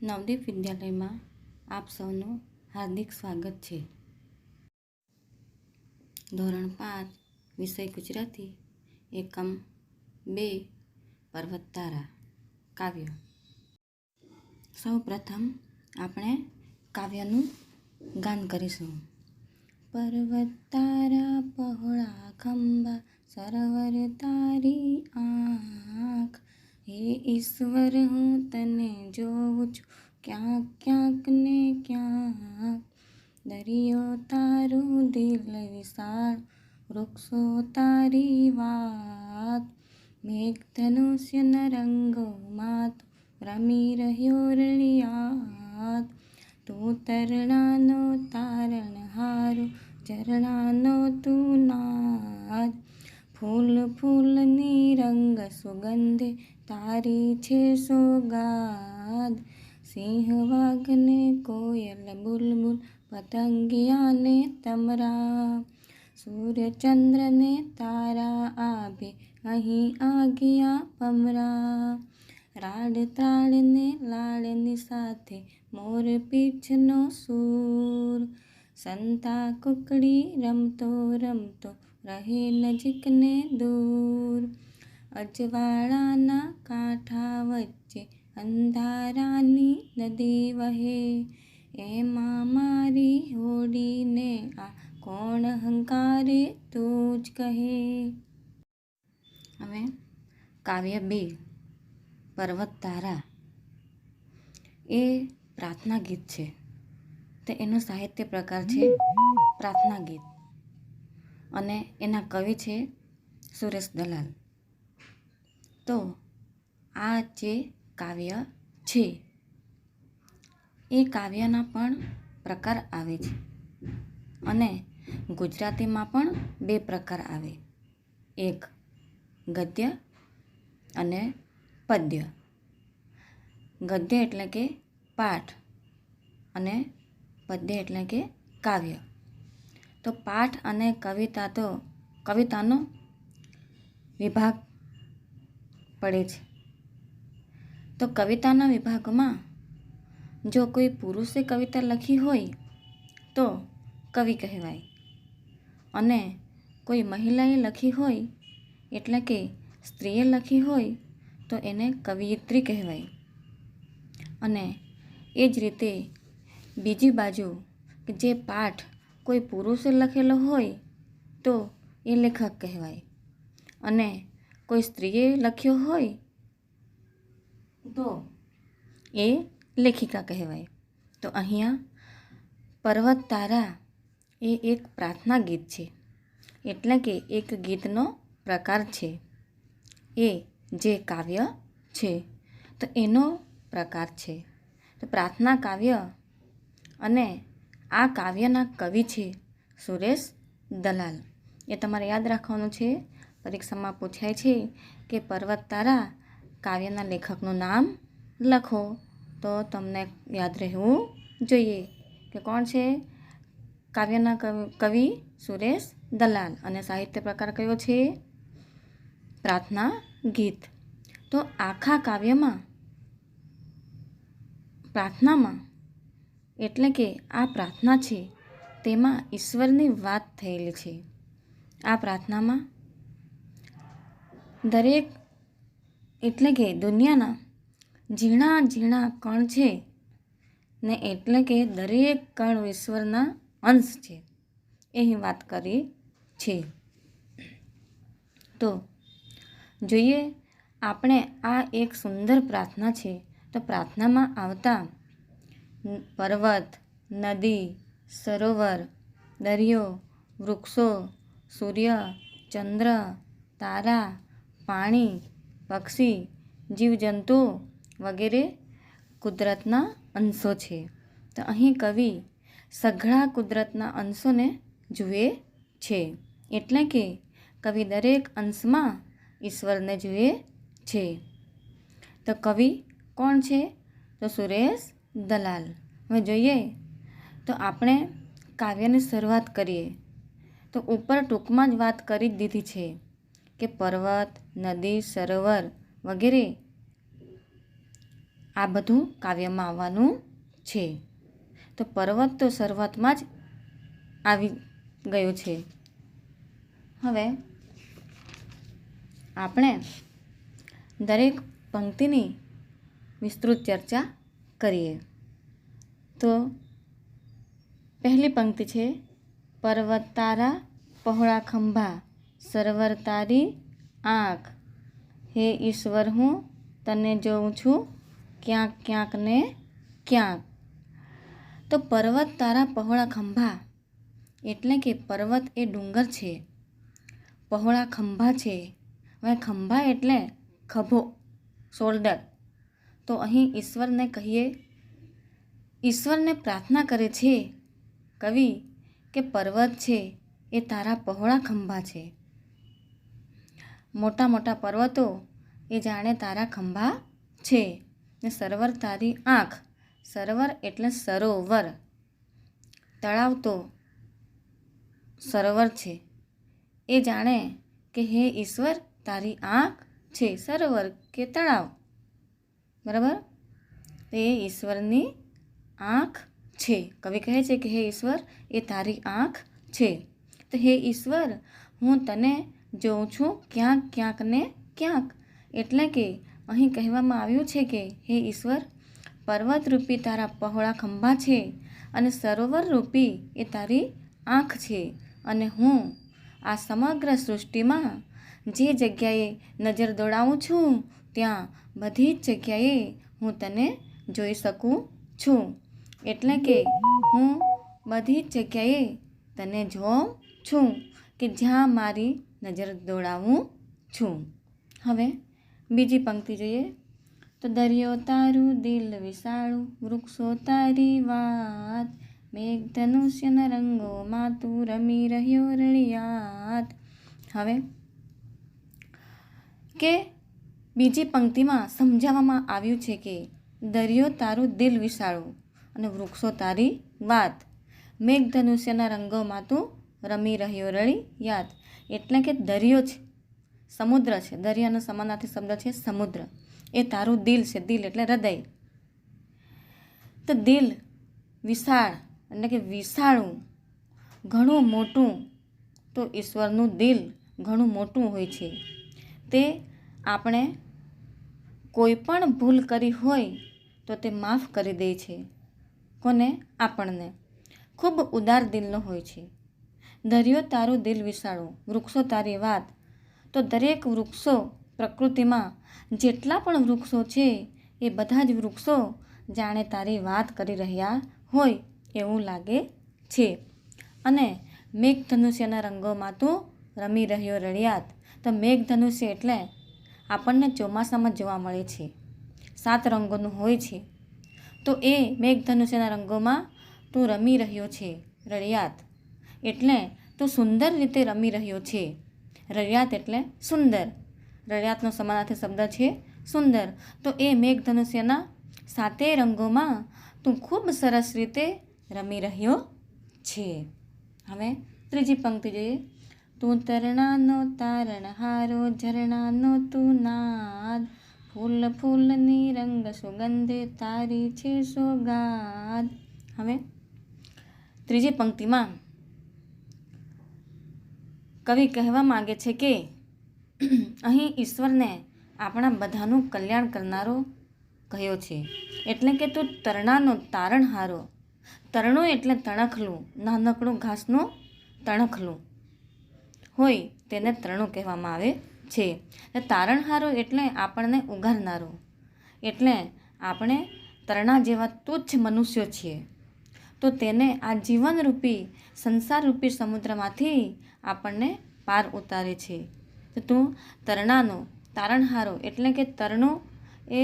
નવદીપ વિદ્યાલયમાં આપ સૌનું હાર્દિક સ્વાગત છે. ધોરણ 5 વિષય ગુજરાતી એકમ 2 પર્વત તારા કાવ્ય. સૌ પ્રથમ આપણે કાવ્યનું ગાન કરીશું. પર્વત તારા પહોળા ખંભા સરોવર તારી આંખ, હે ઈશ્વર હું તને જોઉં છું ક્યાંક ક્યાંક ને ક્યાંક. દરિયો તારું દિલ વિશાળ, વૃક્ષો તારી વાત, મેઘધનુષ્યના રંગોમાં તું રમી રહ્યો રળિયાત. તું તરણાનો તારણહારો, ઝરણાનો તું નાદ, ફૂલ ફૂલની રંગ સુગંધે તારી છે સોગાદ. સિંહ વાઘને કોયલ બુલબુલ પતંગિયાને તમરા, સૂર્ય ચંદ્રને તારા આભે અહીં આગિયા પમરા. રાડ ત્રાડને લાડની સાથે મોર પીછનો સૂર, સંતા કુકડી રમતો રમતો રહે નજીક ને દૂર. અજવાળાના કાંઠા વચ્ચે અંધારાની નદી વહે, એમાં મારી હોડીને આ કોણ હંકારે તું જ કહે. હવે કાવ્ય 2 પર્વત તારા એ પ્રાર્થના ગીત છે. તો એનો સાહિત્ય પ્રકાર છે પ્રાર્થના ગીત અને એના કવિ છે સુરેશ દલાલ. તો આ જે કાવ્ય છે એ કાવ્યના પણ પ્રકાર આવે છે અને ગુજરાતીમાં પણ 2 પ્રકાર આવે, એક ગદ્ય અને પદ્ય. ગદ્ય એટલે કે પાઠ અને પદ્ય એટલે કે કાવ્ય. તો પાઠ અને કવિતાનો વિભાગ પડે છે. તો કવિતાના વિભાગમાં જો કોઈ પુરુષે કવિતા લખી હોય તો કવિ કહેવાય, અને કોઈ મહિલાએ લખી હોય એટલે કે સ્ત્રીએ લખી હોય તો એને કવિયત્રી કહેવાય. અને એ જ રીતે બીજી બાજુ કે જે પાઠ કોઈ પુરુષે લખેલો હોય તો એ લેખક કહેવાય, અને કોઈ સ્ત્રીએ લખ્યો હોય તો એ લેખિકા કહેવાય. તો અહીંયા પર્વત તારા એ એક પ્રાર્થના ગીત છે, એટલે કે એક ગીતનો પ્રકાર છે. એ જે કાવ્ય છે તો એનો પ્રકાર છે. તો પ્રાર્થના કાવ્ય, અને આ કાવ્યના કવિ છે સુરેશ દલાલ. એ તમારે યાદ રાખવાનું છે. પરીક્ષામાં પૂછાય છે કે પર્વત તારા કાવ્યના લેખકનું નામ લખો, તો તમને યાદ રહેવું જોઈએ કે કોણ છે. કાવ્યના કવિ સુરેશ દલાલ, અને સાહિત્ય પ્રકાર કયો છે? પ્રાર્થના ગીત. તો આખા કાવ્યમાં પ્રાર્થનામાં એટલે કે આ પ્રાર્થના છે તેમાં ઈશ્વરની વાત થયેલી છે. આ પ્રાર્થનામાં દરેક એટલે કે દુનિયાના ઝીણા ઝીણા કણ છે ને, એટલે કે દરેક કણ ઈશ્વરના અંશ છે એની વાત કરી છે. તો જોઈએ આપણે આ એક સુંદર પ્રાર્થના છે. તો પ્રાર્થનામાં આવતા પર્વત, નદી, સરોવર, દરિયો, વૃક્ષો, સૂર્ય, ચંદ્ર, તારા, પાણી, પક્ષી, જીવજંતુઓ વગેરે કુદરતના અંશો છે. તો અહીં કવિ સઘળા કુદરતના અંશોને જુએ છે, એટલે કે કવિ દરેક અંશમાં ઈશ્વરને જુએ છે. તો કવિ કોણ છે? તો સુરેશ દલાલ. હવે જોઈએ તો આપણે કાવ્યની શરૂઆત કરીએ. તો ઉપર ટૂંકમાં જ વાત કરી જ દીધી છે કે પર્વત, નદી, સરોવર વગેરે આ બધું કાવ્યમાં આવવાનું છે. તો પર્વત તો શરૂઆતમાં જ આવી ગયો છે. હવે આપણે દરેક પંક્તિની વિસ્તૃત ચર્ચા કરીએ. તો પહેલી પંક્તિ છે, પર્વત તારા પહોળા ખંભા, સરવર તારી આંખ, હે ઈશ્વર હું તને જોઉં છું ક્યાંક ક્યાંક ને ક્યાંક. તો પર્વત તારા પહોળા ખંભા એટલે કે પર્વત એ ડુંગર છે, પહોળા ખંભા છે. હવે ખંભા એટલે ખભો, શોલ્ડર. તો અહીં ઈશ્વરને કહીએ, ઈશ્વરને પ્રાર્થના કરે છે કવિ કે પર્વત છે એ તારા પહોળા ખંભા છે. મોટા મોટા પર્વતો એ જાણે તારા ખંભા છે. ને સરોવર તારી આંખ, સરોવર એટલે સરોવર, તળાવ તો સરોવર છે. એ જાણે કે હે ઈશ્વર તારી આંખ છે, સરોવર કે તળાવ, બરાબર. એ ઈશ્વરની આંખ છે. કવિ કહે છે કે હે ઈશ્વર એ તારી આંખ છે. તો હે ઈશ્વર હું તને જોઉં છું ક્યાંક ક્યાંક ને ક્યાંક. એટલે કે અહીં કહેવામાં આવ્યું છે કે હે ઈશ્વર પર્વત રૂપી તારા પહોળા ખંભા છે અને સરોવર રૂપી એ તારી આંખ છે. અને હું આ સમગ્ર સૃષ્ટિમાં જે જગ્યાએ નજર દોડાવું છું ત્યાં બધી જ જગ્યાએ હું તને જોઈ શકું છું. એટલે કે હું બધી જ જગ્યાએ તને જોઉં છું કે જ્યાં મારી નજર દોડાવું છું. હવે બીજી પંક્તિ જોઈએ. તો દરિયો તારું દિલ વિશાળું, વૃક્ષો તારી વાત, મેઘધનુષ્યના રંગોમાં તું રમી રહ્યો રળિયાત. હવે કે બીજી પંક્તિમાં સમજાવવામાં આવ્યું છે કે દરિયો તારું દિલ વિશાળું અને વૃક્ષો તારી વાત, મેઘધનુષ્યના રંગોમાં તું રમી રહ્યો રળિયાત. એટલે કે દરિયો છે, સમુદ્ર છે, દરિયાનો સમાનાર્થી શબ્દ છે સમુદ્ર. એ તારું દિલ છે, દિલ એટલે હૃદય. તો દિલ વિશાળ એટલે કે વિશાળું, ઘણું મોટું. તો ઈશ્વરનું દિલ ઘણું મોટું હોય છે. તે આપણે કોઈ પણ ભૂલ કરી હોય તો તે માફ કરી દે છે. કોને? આપણને. ખૂબ ઉદાર દિલનો હોય છે. દરિયો તારું દિલ વિશાળું, વૃક્ષો તારી વાત. તો દરેક વૃક્ષો પ્રકૃતિમાં જેટલા પણ વૃક્ષો છે એ બધા જ વૃક્ષો જાણે તારી વાત કરી રહ્યા હોય એવું લાગે છે. અને મેઘધનુષ્યના રંગોમાં તું રમી રહ્યો રળિયાત. તો મેઘધનુષ્ય એટલે આપણને ચોમાસામાં જોવા મળે છે, 7 રંગોનું હોય છે. તો એ મેઘધનુષ્યના રંગોમાં તું રમી રહ્યો છે રળિયાત. એટલે તું સુંદર રીતે રમી રહ્યો છે. રળિયાત એટલે સુંદર, રળિયાતનો સમાનાર્થી શબ્દ છે સુંદર. તો એ મેઘધનુષ્યના 7 રંગોમાં તું ખૂબ સરસ રીતે રમી રહ્યો છે. હવે ત્રીજી પંક્તિ જોઈએ. તું તરણાનો તારણહારો, ઝરણાનો તું નાદ, ફૂલ ફૂલની રંગ સુગંધે તારી છે સોગાદ. હવે ત્રીજી પંક્તિમાં કવિ કહેવા માંગે છે કે અહીં ઈશ્વરને આપણા બધાનું કલ્યાણ કરનારો કહ્યો છે. એટલે કે તું તરણાનો તારણહારો. તરણું એટલે તણખલું, નાનકડું ઘાસનું તણખલું હોય તેને તરણું કહેવામાં આવે છે. તારણહારો એટલે આપણને ઉગારનારો. એટલે આપણે તરણા જેવા તુચ્છ મનુષ્યો છીએ. તો તેને આ જીવનરૂપી સંસારરૂપી સમુદ્રમાંથી આપણને પાર ઉતારે છે. તો તું તરણાનો તારણહારો એટલે કે તરણું એ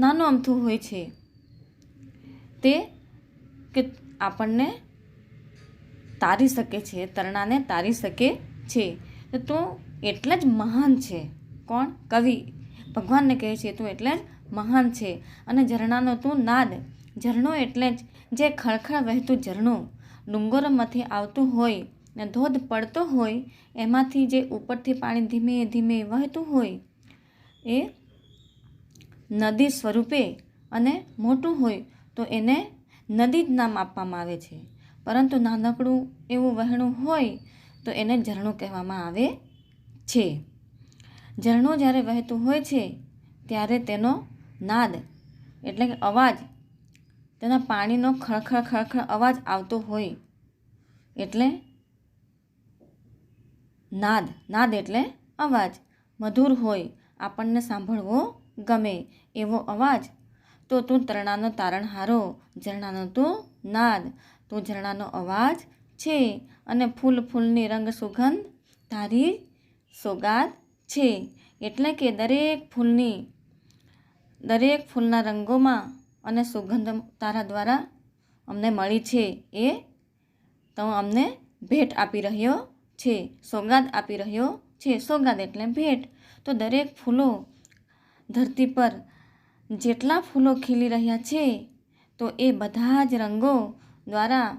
નાનું અમથું હોય છે તે કે આપણને તારી શકે છે, તરણાને તારી શકે છે. તો તું એટલે જ મહાન છે. કોણ? કવિ ભગવાનને કહે છે તું એટલે જ મહાન છે. અને ઝરણાનો તું નાદ. ઝરણું એટલે જ જે ખળખળ વહેતું ઝરણું ડુંગરોમાંથી આવતું હોય ને ધોધ પડતો હોય એમાંથી જે ઉપરથી પાણી ધીમે ધીમે વહેતું હોય એ નદી સ્વરૂપે અને મોટું હોય તો એને નદી જ નામ આપવામાં આવે છે, પરંતુ નાનકડું એવું વહેણું હોય તો એને ઝરણું કહેવામાં આવે છે. ઝરણું જ્યારે વહેતું હોય છે ત્યારે તેનો નાદ એટલે કે અવાજ, તેના પાણીનો ખળખળ ખળખળ અવાજ આવતો હોય એટલે નાદ. નાદ એટલે અવાજ, મધુર હોય, આપણને સાંભળવો ગમે એવો અવાજ. તો તું તરણાનો તારણહારો, ઝરણાનો તું નાદ, તું ઝરણાનો અવાજ છે અને ફૂલ ફૂલની રંગ સુગંધ તારી સોગાદ છે. એટલે કે દરેક ફૂલના રંગોમાં અને સુગંધ તારા દ્વારા અમને મળી છે, એ તો અમને ભેટ આપી રહ્યો છે, સોગાદ આપી રહ્યો છે. સોગાદ એટલે ભેટ. તો દરેક ફૂલો, ધરતી પર જેટલા ફૂલો ખીલી રહ્યા છે તો એ બધા જ રંગો દ્વારા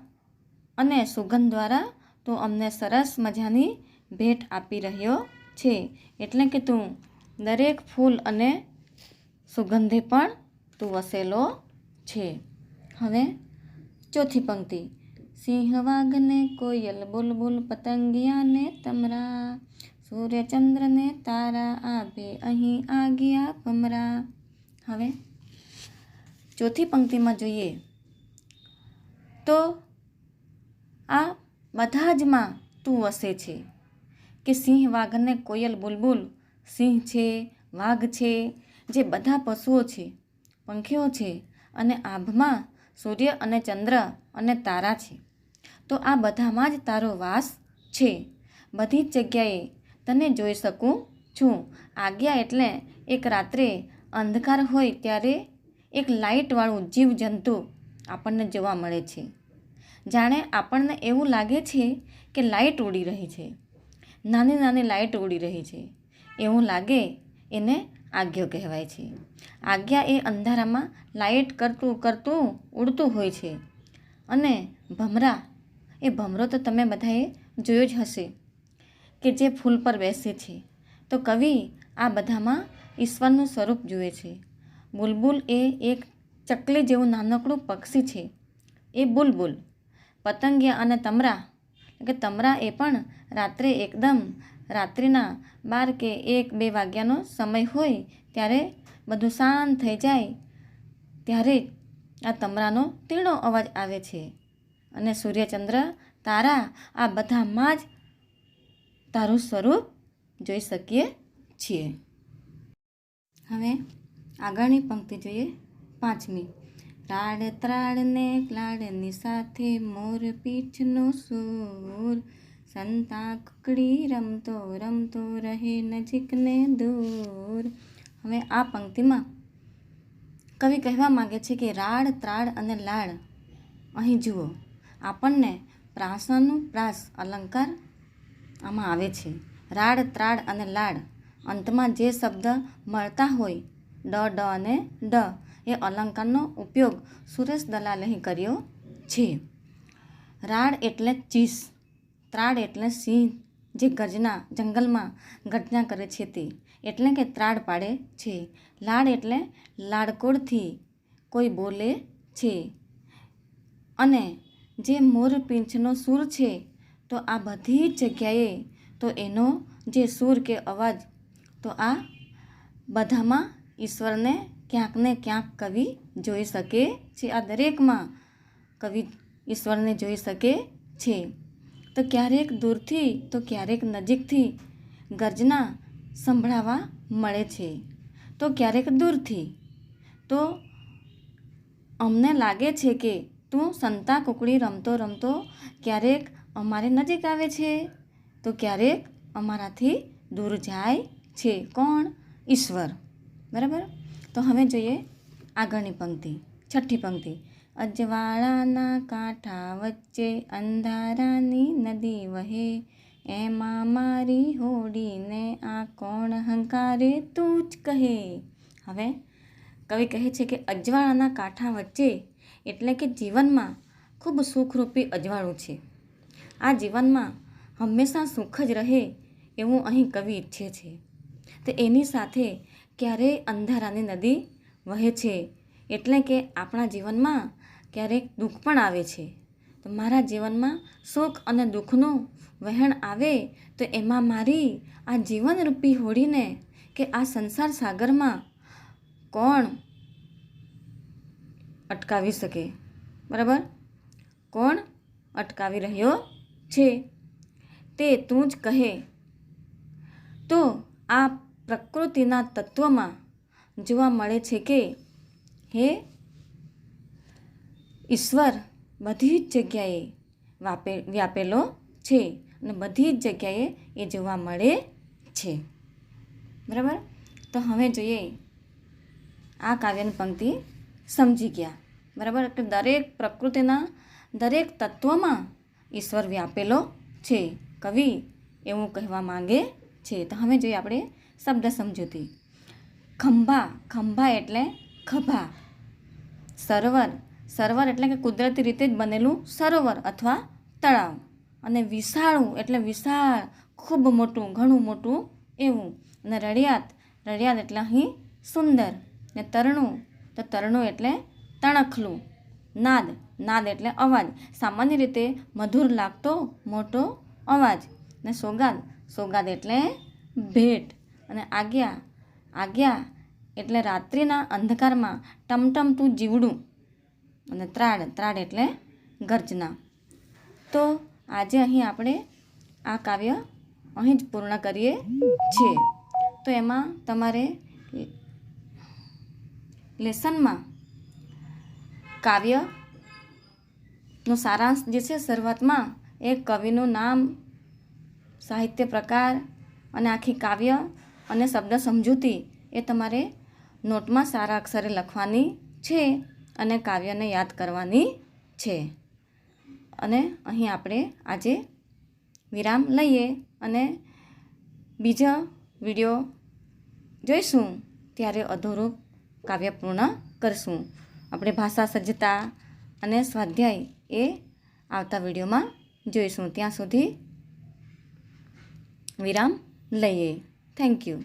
અને સુગંધ દ્વારા તો અમને સરસ મજાની ભેટ આપી રહ્યો છે. એટલે કે તું દરેક ફૂલ અને સુગંધે પણ તું વસેલો છે. હવે ચોથી પંક્તિ. સિંહ વાઘને કોયલ બુલબુલ પતંગિયાને તમરા, સૂર્યચંદ્રને તારા આભે અહીં આ ગયા ભમરા. હવે ચોથી પંક્તિમાં જોઈએ તો આ બધા જમાં તું વસે છે કે સિંહ વાઘને કોયલ બુલબુલ. સિંહ છે, વાઘ છે, જે બધા પશુઓ છે, પંખીઓ છે, અને આભમાં સૂર્ય અને ચંદ્ર અને તારા છે. તો આ બધામાં જ તારો વાસ છે. બધી જ જગ્યાએ તને જોઈ શકું છું. આજ્ઞા એટલે એક રાત્રે અંધકાર હોય ત્યારે એક લાઇટવાળું જીવજંતુ આપણને જોવા મળે છે. જાણે આપણને એવું લાગે છે કે લાઇટ ઉડી રહી છે, નાની નાની લાઇટ ઉડી રહી છે, એવું લાગે એને આજ્ઞા કહેવાય છે. આજ્ઞા એ અંધારામાં લાઇટ કરતું કરતું ઉડતું હોય છે. અને ભમરા, એ ભમરો તો તમે બધાએ જોયો જ હશે કે જે ફૂલ પર બેસે છે. તો કવિ આ બધામાં ઈશ્વરનું સ્વરૂપ જુએ છે. બુલબુલ એ એક ચકલી જેવું નાનકડું પક્ષી છે, એ બુલબુલ. પતંગિયા અને તમરા, કે તમરા એ પણ રાત્રે એકદમ રાત્રિના 12 કે 1-2 વાગ્યાનો સમય હોય ત્યારે બધું શાંત થઈ જાય ત્યારે આ તમરાનો તીણો અવાજ આવે છે. અને સૂર્યચંદ્ર, તારા, આ બધામાં જ તારું સ્વરૂપ જોઈ શકીએ છીએ. હવે આગળની પંક્તિ જોઈએ, 5મી. રાડ ત્રાડને લાડની સાથે મોર પીંછનો સૂર, સંતા કુકડી રમતો રમતો રહે નજીક ને દૂર. હવે આ પંક્તિમાં કવિ કહેવા માંગે છે કે રાડ, ત્રાડ અને લાડ. અહીં જુઓ, આપણને પ્રાસાનુપ્રાસ અલંકાર આમાં આવે છે. રાડ, ત્રાડ અને લાડ, અંતમાં જે શબ્દ મળતા હોય, ડ અને ડ, એ અલંકારનો ઉપયોગ સુરેશ દલાલે અહીં કર્યો છે. રાડ એટલે ચીસ, ત્રાડ એટલે સિંહ જે ગર્જના, જંગલમાં ગર્જના કરે છે તે, એટલે કે ત્રાડ પાડે છે. લાડ એટલે લાડકોડથી કોઈ બોલે છે. અને જે મોર પીંછનો સૂર છે, તો આ બધી જ જગ્યાએ તો એનો જે સૂર કે અવાજ, તો આ બધામાં ઈશ્વરને ક્યાંક ને ક્યાંક કવિ જોઈ શકે છે. આ દરેકમાં કવિ ઈશ્વરને જોઈ શકે છે. તો ક્યારેક દૂરથી તો ક્યારેક નજીકથી ગર્જના સંભળાવા મળે છે, તો ક્યારેક દૂરથી. તો અમને લાગે છે કે તું સંતા કુકડી રમતો રમતો ક્યારેક અમારે નજીક આવે છે, તો ક્યારેક અમારાથી દૂર જાય છે. કોણ? ઈશ્વર. બરાબર. તો હવે જોઈએ આગળની પંક્તિ, 6ઠ્ઠી પંક્તિ. અજવાળાના કાંઠા વચ્ચે અંધારાની નદી વહે, એમાં મારી હોડીને આ કોણ હંકારે તું જ કહે. હવે કવિ કહે છે કે અજવાળાના કાંઠા વચ્ચે એટલે કે જીવનમાં ખૂબ સુખરૂપી અજવાળું છે. આ જીવનમાં હંમેશા સુખ જ રહે એવું અહીં કવિ ઈચ્છે છે. તો એની સાથે ક્યારેય અંધારાની નદી વહે છે. એટલે કે આપણા જીવનમાં ક્યારેક દુઃખ પણ આવે છે. તો મારા જીવનમાં સુખ અને દુઃખનું વહેણ આવે તો એમાં મારી આ જીવનરૂપી હોડીને કે આ સંસાર સાગરમાં કોણ અટકાવી શકે? બરાબર? કોણ અટકાવી રહ્યો છે? તે તું જ કહે. તો આ પ્રકૃતિના તત્વમાં જોવા મળે છે કે હે ઈશ્વર બધી જ જગ્યાએ વ્યાપેલો છે અને બધી જ જગ્યાએ એ જોવા મળે છે. બરાબર? તો હવે જોઈએ આ કાવ્યની પંક્તિ સમજી ગયા. બરાબર? એટલે દરેક પ્રકૃતિના દરેક તત્વમાં ઈશ્વર વ્યાપેલો છે. કવિ એવું કહેવા માંગે છે. તો હવે જોઈએ આપણે શબ્દ સમજૂતી. ખંભા, ખંભા એટલે ખભા. સરોવર, સરોવર એટલે કે કુદરતી રીતે જ બનેલું સરોવર અથવા તળાવ. અને વિશાળું એટલે વિશાળ, ખૂબ મોટું, ઘણું મોટું એવું. અને રળિયાત, રળિયાત એટલે અહીં સુંદર. ને તરણું, તો તરણું એટલે તણખલું. નાદ, નાદ એટલે અવાજ, સામાન્ય રીતે મધુર લાગતો મોટો અવાજ. ને સોગાદ, સોગાદ એટલે ભેટ. અને આજ્ઞા, આજ્ઞા એટલે રાત્રિના અંધકારમાં ટમટમતું જીવડું. અને ત્રાડ, ત્રાડ એટલે ગર્જના. તો આજે અહીં આપણે આ કાવ્ય અહીં જ પૂર્ણ કરીએ છીએ. તો એમાં તમારે લેસનમાં કાવ્યનો સારાંશ જે છે શરૂઆતમાં એ કવિનું નામ, સાહિત્ય પ્રકાર અને આખી કાવ્ય અને શબ્દ સમજૂતી એ તમારે નોટમાં સારા અક્ષરે લખવાની છે અને કાવ્યને યાદ કરવાની છે. અને અહીં આપણે આજે વિરામ લઈએ અને બીજા વિડીયો જોઈશું ત્યારે અધૂરું કાવ્ય પૂર્ણ કરશું. આપણે ભાષા સજ્જતા અને સ્વાધ્યાય એ આવતા વિડીયોમાં જોઈશું. ત્યાં સુધી વિરામ લઈએ. Thank you.